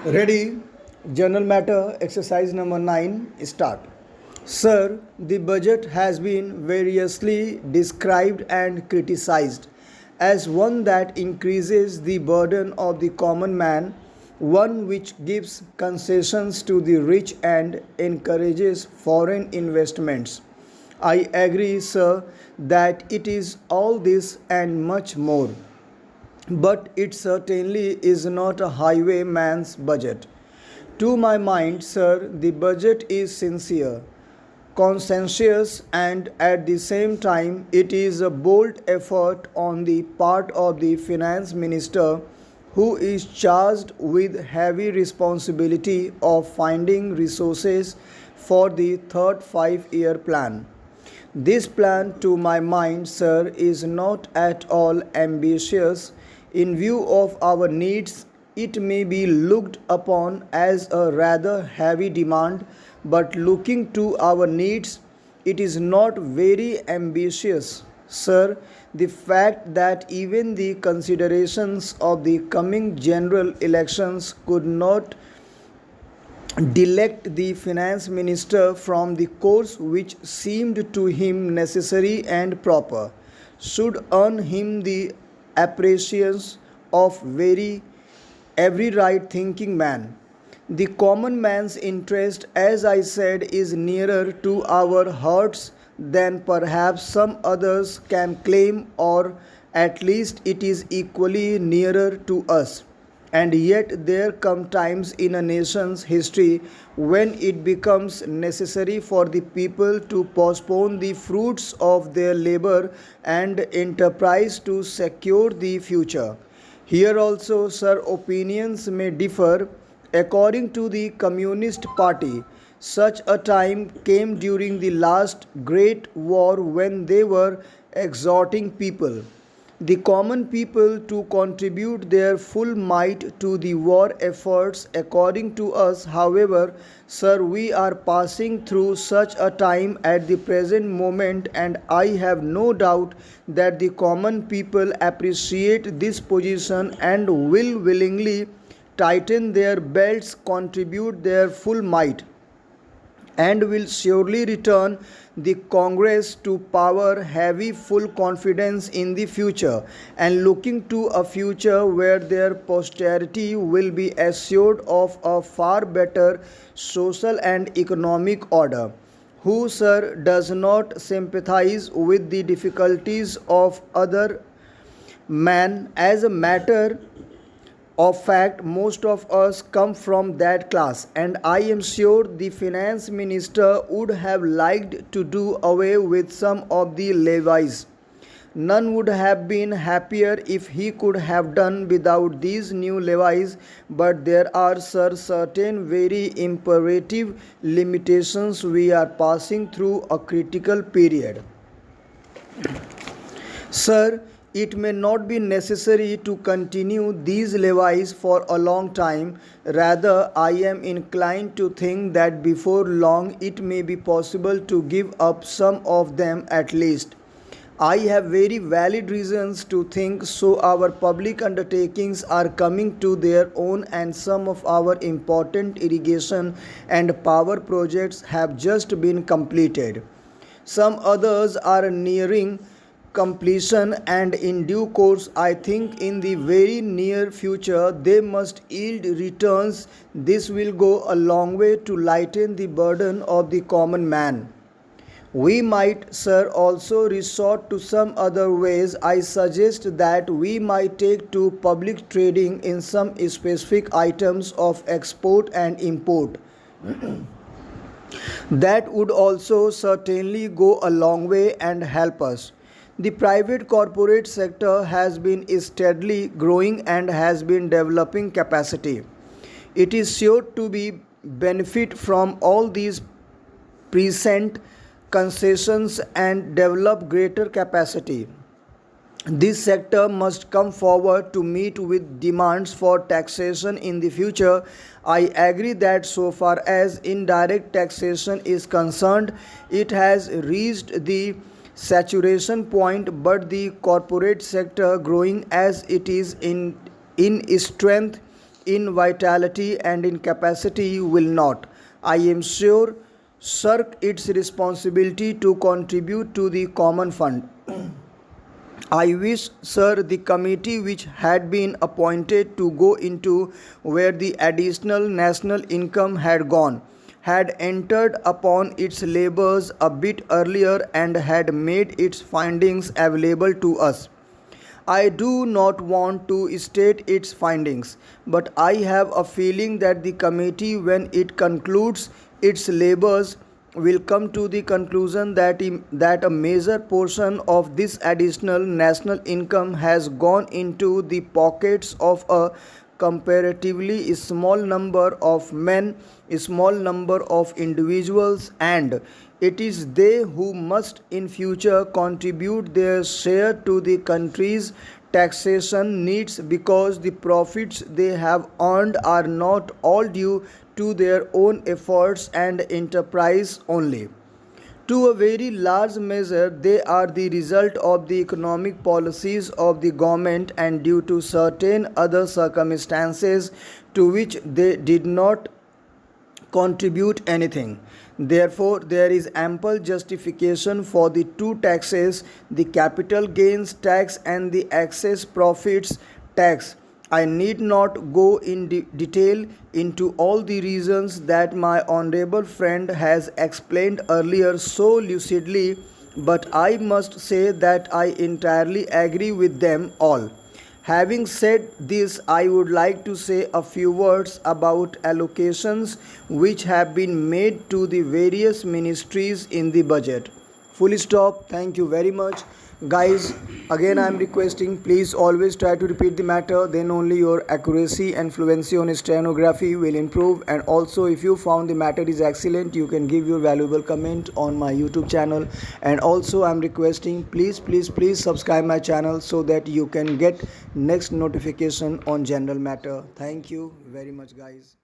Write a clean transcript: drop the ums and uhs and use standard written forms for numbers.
Ready? Journal matter exercise number 9 start. Sir, the budget has been variously described and criticized as one that increases the burden of the common man, one which gives concessions to the rich and encourages foreign investments. I agree, sir, that it is all this and much more. But it certainly is not a highwayman's budget. To my mind, sir, the budget is sincere, conscientious, and at the same time, it is a bold effort on the part of the finance minister who is charged with heavy responsibility of finding resources for the third 5-year plan. This plan, to my mind, sir, is not at all ambitious. In view of our needs, it may be looked upon as a rather heavy demand, but looking to our needs, it is not very ambitious. Sir, the fact that even the considerations of the coming general elections could not delect the finance minister from the course which seemed to him necessary and proper, should earn him the appreciation of every right thinking man. The common man's interest, as I said, is nearer to our hearts than perhaps some others can claim, or at least it is equally nearer to us. And yet, there come times in a nation's history when it becomes necessary for the people to postpone the fruits of their labor and enterprise to secure the future. Here also, sir, opinions may differ. According to the Communist Party, such a time came during the last great war when they were exhorting people, the common people, to contribute their full might to the war efforts. According to us, however, sir, we are passing through such a time at the present moment, and I have no doubt that the common people appreciate this position and will willingly tighten their belts, contribute their full might, and will surely return the Congress to power heavy full confidence in the future, and looking to a future where their posterity will be assured of a far better social and economic order. Who, sir, does not sympathize with the difficulties of other man? As a matter of fact, most of us come from that class, and I am sure the finance minister would have liked to do away with some of the levies. None would have been happier if he could have done without these new levies, but there are, sir, certain very imperative limitations. We are passing through a critical period. Sir, it may not be necessary to continue these levies for a long time. Rather, I am inclined to think that before long it may be possible to give up some of them at least. I have very valid reasons to think so. Our public undertakings are coming to their own, and some of our important irrigation and power projects have just been completed. Some others are nearing completion, and in due course, I think in the very near future, they must yield returns. This will go a long way to lighten the burden of the common man. We might, sir, also resort to some other ways. I suggest that we might take to public trading in some specific items of export and import. That would also certainly go a long way and help us. The private corporate sector has been steadily growing and has been developing capacity. It is sure to be benefit from all these present concessions and develop greater capacity. This sector must come forward to meet with demands for taxation in the future. I agree that so far as indirect taxation is concerned, it has reached the saturation point, but the corporate sector, growing as it is in strength, in vitality and in capacity will not, I am sure, shirk its responsibility to contribute to the common fund. I wish, sir, the committee which had been appointed to go into where the additional national income had gone had entered upon its labors a bit earlier and had made its findings available to us. I do not want to state its findings, but I have a feeling that the committee, when it concludes its labors, will come to the conclusion that a major portion of this additional national income has gone into the pockets of a comparatively small number of men, a small number of individuals, and it is they who must in future contribute their share to the country's taxation needs, because the profits they have earned are not all due to their own efforts and enterprise only. To a very large measure, they are the result of the economic policies of the government and due to certain other circumstances to which they did not contribute anything. Therefore, there is ample justification for the two taxes, the capital gains tax and the excess profits tax. I need not go in detail into all the reasons that my honorable friend has explained earlier so lucidly, but I must say that I entirely agree with them all. Having said this, I would like to say a few words about allocations which have been made to the various ministries in the budget. Full stop. Thank you very much. Guys, again I am requesting, please always try to repeat the matter, then only your accuracy and fluency on stenography will improve. And also, if you found the matter is excellent, you can give your valuable comment on my YouTube channel. And also I am requesting, please subscribe my channel so that you can get next notification on general matter. Thank you very much, guys.